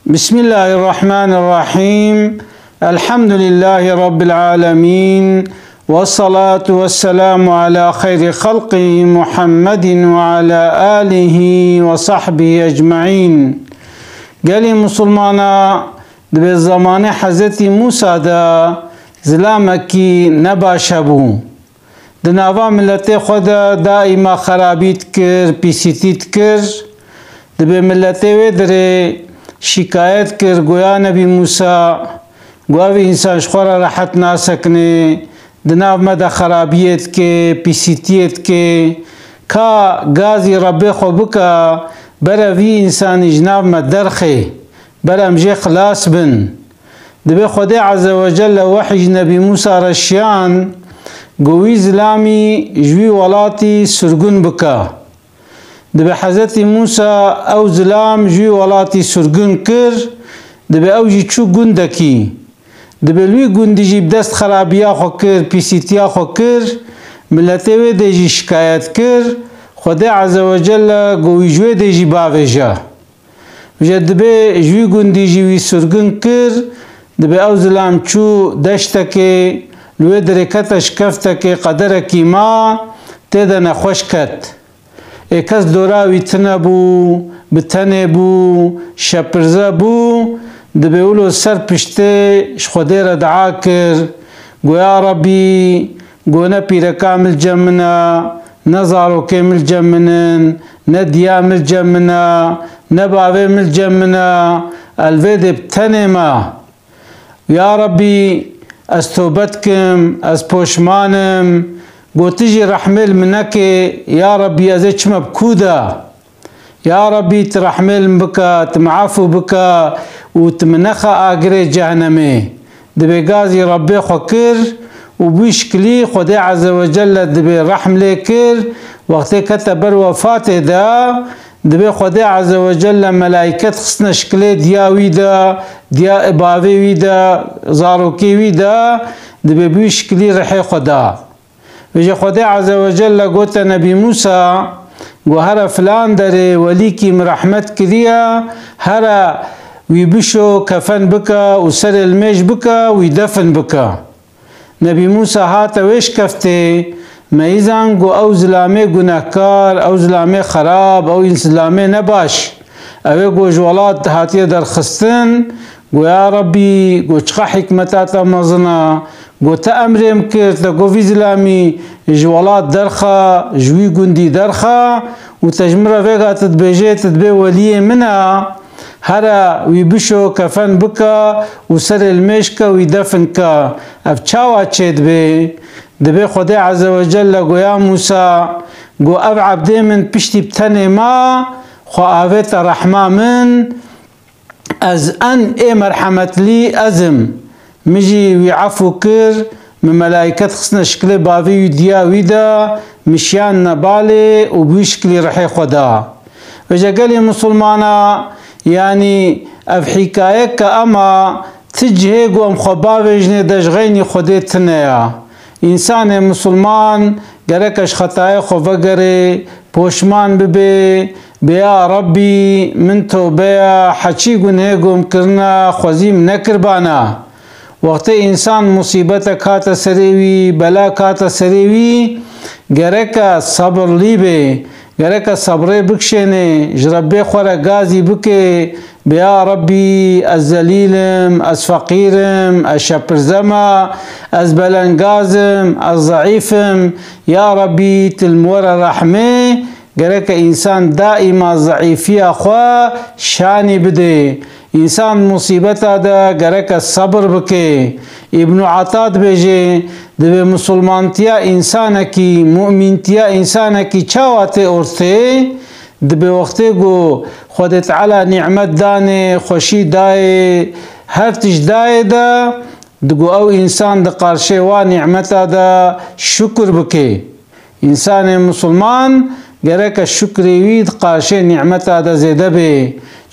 بسم الله الرحمن الرحيم. الحمد لله رب العالمين، والصلاة والسلام على خير خلقه محمد وعلى آله وصحبه أجمعين. قال مسلمانا دبي زمان حضرت موسى دا زلامكي نباشبو دناوا ملت خدا دائما خرابيت كر بيسيتيت كر دبي ملت ودري شکایت کر گویا نبی موسی گویا انسان شخورا راحت ناسکنه دناو مدى خرابیت که پیسیتیت که کا گازی ربی خو بکا برا وی انسان جناب مدرخه برا مجي خلاص بن دبي خدي عز وجل وحي نبي موسى رشيان قوي زلامي جوي ولاتي سرگون بكا دبي حضرت موسى او زلام جوي ولاتي سرگون كر دبي او جي چو گندكي دبي لوي گندي جي بدست خرابيا خو كر بيسيتيا خو كر ملتوي دي جي شكايت كر خدي عز وجل قوي جوي دي جي باوجا دبي جوي گندي جي سرگون كر دبي او زلام چو دشتكي لوي دركتش كفتكي قدركي ما تيدا نخوش كت کس دوراوی تنه بو بتنه بو شپرزه بو دبی اولو سر پشته شخوده را دعا کر گویا ربی گونه پیره کامل جمنا نزارو کامل جمنن ندیا مل جمنا نباوی مل جمنا الوید بتنه ما یا ربی از توبت کم از پوشمانم قوتجي رحمل منك يا ربي ازيش مبكودا يا ربي ترحمل بك تمعفو بك وتمنخا اجري جهنمي دبي غازي ربي خكر وبيشكلي خدي عز وجل دبي رحم لكر وقت كتبر وفاته دا دبي خدي عز وجل ملائكة خصنا شكلي ديا ويدا ديا اباوي ويدا زاروكي ويدا دبي بيشكلي رحي خدا وجه خدا عز وجل قلت نبي موسى وهرا فلان داري وليكي مرحمت كذيا هرا ويبشو كفن بكا وسر الميش بكا ويدفن بكا نبي موسى هاتا ويش كفتي ما إذن قو أو زلامي قناكار أو زلامي خراب أو زلامي نباش أو قو جوالات هاتي در خستن قو يا ربي قو چخا حكمتاتا مزنا قو تأمرم كرت قو في زلامي جوالات درخا جوي قندي درخا وتجمرة فيها تتبجي تتبي ولي منها هرا ويبشو كفن بكا وسر المشكا ويدفنكا افچاوا چيد بي دبي خدي عز وجل قو يا موسى قو اب عبدي من بشتي بتني ما خو آويت رحمة من از ان اي مرحمت لي ازم مجي ويعفو كر من ملائكة خصنا شكل باوي ديا ويدا مشيان نبالي وبيشكلي رحي خدا وجا قالي مسلمانا يعني اف حكايك اما تجهي قوم خباوجني دجغيني خديتنا انسان مسلمان قالكش خطايا خفقري بوشمان ببي بيا ربي من توبيا حچي گنهگم کرنا خوزيم نکربانا وقت انسان مصیبت کاتا سریوی بلا کاتا سریوی گرکا صبر لیبه گرکا صبر بکشنه جربه خورا غازی بکه بیا ربی از ذلیلم از فقیرم از شپرزما از بلنگازم از ضعیفم یا ربی تلمور رحمه گرکا انسان دائما ضعیفی اخوا شانی بده انسان مصیبت دا گرک صبر بکے ابن عطاد بیجے دبی مسلمانتیا انسان کی مؤمنتیا انسان کی چاواتے اورتے دبی وقتے گو خود تعالی نعمت دانے خوشی دائے ہر تج دائے دا دگو او انسان دا قارشے وا نعمت دا شکر بکے انسان مسلمان گرک شکری وید قارشے نعمت دا زیدہ بے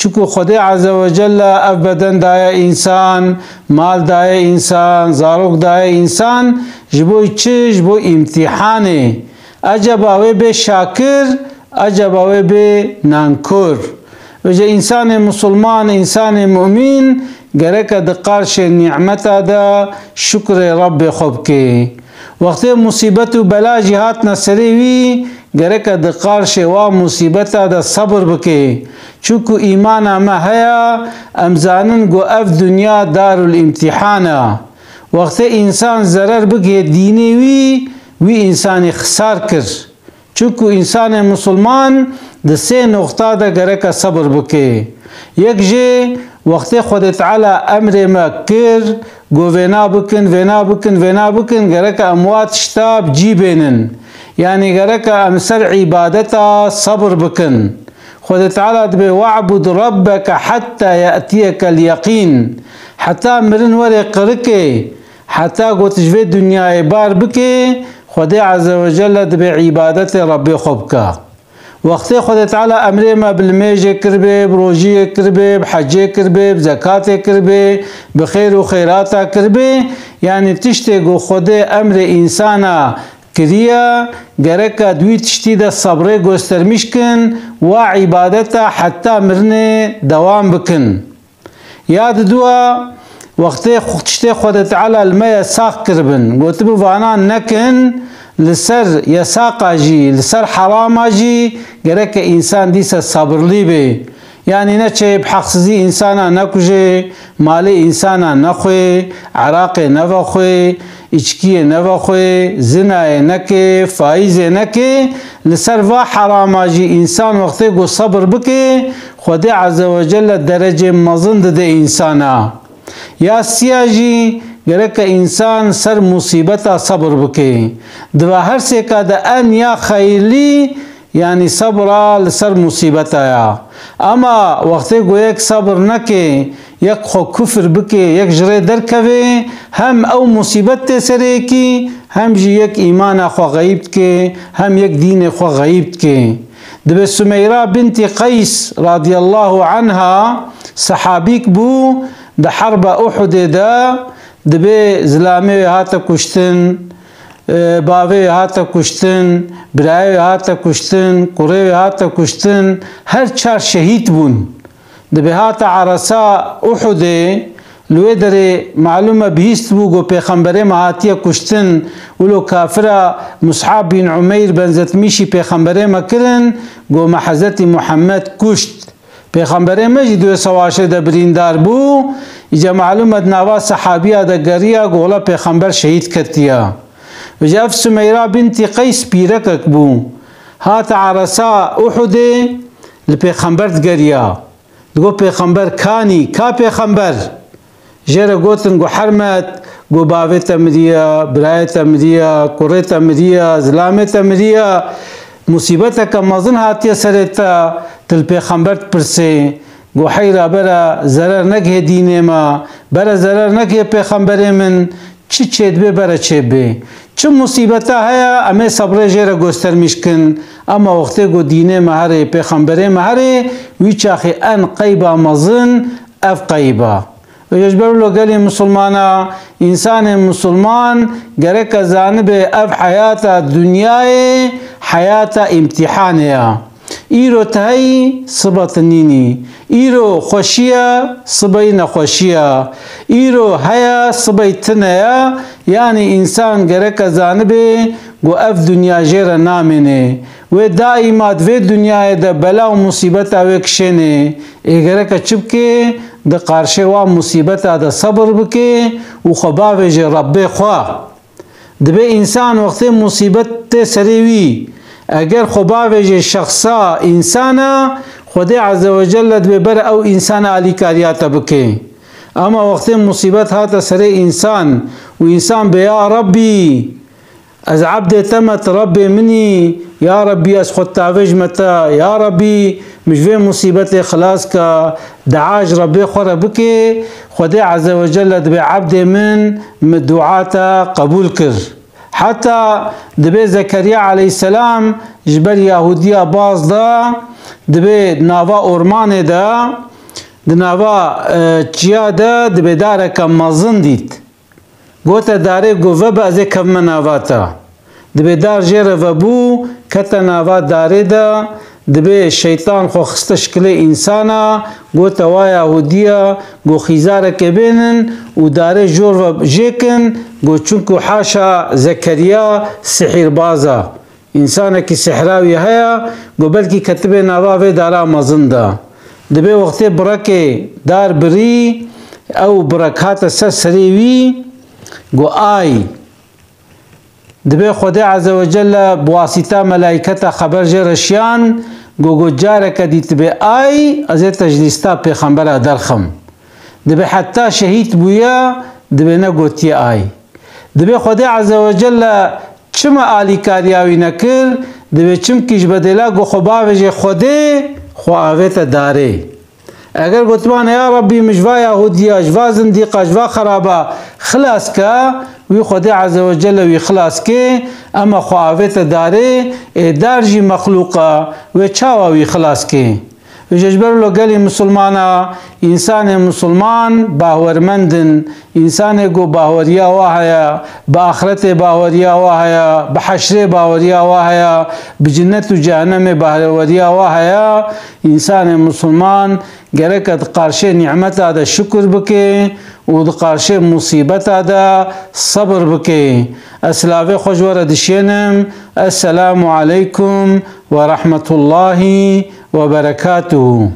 چکو خدا عز وجل ابدا دایا انسان مال دایا انسان زاروک دایا انسان جبو چه جبو امتحانه عجب آوه به شاکر عجب آوه به نانکور وجه انسان مسلمان انسان مؤمن گرک د قارش نعمت دا شکر رب خوب که وقت مصیبت و بلا جهات نصری وی گرک د قارش و مصیبت دا صبر بکه چونکو ایمان ما هیا امزانن گو اف دنیا دار الامتحانا وقت انسان ضرر بگه دینی وی انسان خسار کر چونکو انسان مسلمان د سه نقطه دا گرک صبر بکه یک جه وقت خود تعالی امر ما کر گو وینا بکن گرک اموات شتاب جی بینن یعنی گرک امسر عبادتا صبر بکن خود تعالی دبی وعبد ربک حتی یأتیک الیقین حتی مرن وری قرکه حتی گو تجوی دنیای بار بکه خود عز وجل دبی عبادت رب خوب که وقت خود تعالی امر ما بالمیجه کربه بروجیه کربه بحجه کربه بزکات کربه بخیر و خیراتا کربه یعنی تشتی گو خود امر انسانا کریا گرک دوی تشتی دا صبره گسترمیش کن و عبادتا حتی مرنه دوام بکن یاد دوا وقت تشتی خود تعالی المیا ساق کربن گو تبو وانان نکن لسر یساقا جی لسر حراما جی گرک انسان دیسا صبرلی به یعنی نچه بحقسزی انسانا نکجه مال انسانا نخوه عراق نوخوه اچکی نوخوه زنا نکه فائز نکه لسر و حراما جی انسان وقتی گو صبر بکه خود عز وجل درجه مزند ده انسانا یا سیاجی گرک انسان سر مصیبتا صبر بکه دوا هر سے کا دا ان یا خیلی یعنی صبر لسر مصیبتا یا اما وقتی گو یک صبر نکه یک خو کفر بکه یک جره در کوه هم او مصیبت سره کی هم جی یک ایمان خو غیب که هم یک دین خو غیب که دبی سمیرا بنت قیس رضی الله عنها صحابیک بو دا حرب احد دا دبی زلامه هاتا کشتن باوی هاتا کشتن برای هاتا کشتن قره هاتا کشتن هر چار شهید بون دبی هاتا عرصا احد لوی در معلومه بیست بو گو پیغمبره مهاتیه کشتن ولو کافره مصعب بن عمیر بنزت میشی پیغمبره مکرن گو محضرت محمد کشت پیغمبره مجید و سواشه دا بریندار بو ایجا معلومت نوا صحابیه دا گریا گولا پیغمبر شهید کرتیا وجا اف سمیرا بنت قیس پیرکک بو هات عرصا احد لپیغمبر گریا دگو پیغمبر کانی کا پیغمبر جره گوتن گو حرمت گو باوی تمریا برای تمریا قره تمریا زلام تمریا مصیبت کا مزن هاتیه سرتا تل پیغمبر پرسه گو حیرا برا ضرر نگه دین ما برا ضرر نگه پیغمبر من چی چید بی برا چی بی چه مصیبتا هیا امی صبر جیره گستر میشکن اما وقتی گو دین مهره پیغمبر مهره وی چاخی ان قیبا مزن اف قیبا و یجبر لو گلی مسلمانا انسان مسلمان گرک زانب اف حیات دنیای حیات امتحانیا ایرو تایی صبت نینی ایرو خوشیه صبی نخوشیه ایرو هیا صبی تنیا یعنی انسان گرک زانبه گو اف دنیا جیر نامنه و دائمات و دنیا دا بلا و مصیبت اوکشنه اگرک چبکه دا قارشه و مصیبت دا صبر بکه و خباوه جه رب خواه دبه انسان وقت مصیبت سریوی اگر خباوه شخصا انسانا خود عز وجل دبه بر او انسان علی کاریات بکه اما وقت مصیبت هاتا سر انسان و انسان به یا ربی از عبد تمت رب منی یا ربی از خود تعویج متا یا ربی مجوی مصیبت خلاص کا دعاج ربی خور بکه خود عز وجل دبه عبد من دعاتا قبول کر حتی دبه زکریا علیه السلام جبر یهودیا باز دا دبه ناوا اورمان دا دناوا چیا دا دبه داره که مزن دید گوتا داره گو وب ازه کم ناواتا دبه دار جره وبو کتا ناوا داره دا دبی شیطان خو خسته شکل انسانا گو توا یهودیا گو خیزاره که بینن و داره جور و جیکن گو چونکو حاشا زکریا سحر بازا انسان کی سحراوی هیا گو بلکی کتبه نواوی دارا مزنده دبی وقتی برکه دار بری او برکات سریوی گو آی دبی خدا عز وجل بواسطه ملائکتا خبر جرشیان گو جاره کدیت به آی از تجلیستا پیغمبر درخم دبی حتی شهید بویا دبی نگوتی آی دبی خدا عز وجل چم آلی کاریاوی نکر دبی چم کش بدلا گو خباوی خدا خواهویت داره اگر گوتمان یا ربی مجوا یهودی اجوا زندیق اجوا خرابه خلاص که وی خدا عز وجل وی خلاص که اما خواهویت داره دارجی مخلوقه و چاوا وی خلاص که و ججبر لو گلی مسلمانا انسان مسلمان باورمندن انسان گو باوریا واهیا با آخرت باوریا واهیا با حشر باوریا واهیا بجنت و جهنم باوریا واهیا انسان مسلمان گرکت قارشه نعمت دا شکر بکه و دا قارشه مصیبت دا صبر بکه اسلاوی خوشوار دشینم السلام علیکم و رحمت الله وبركاته.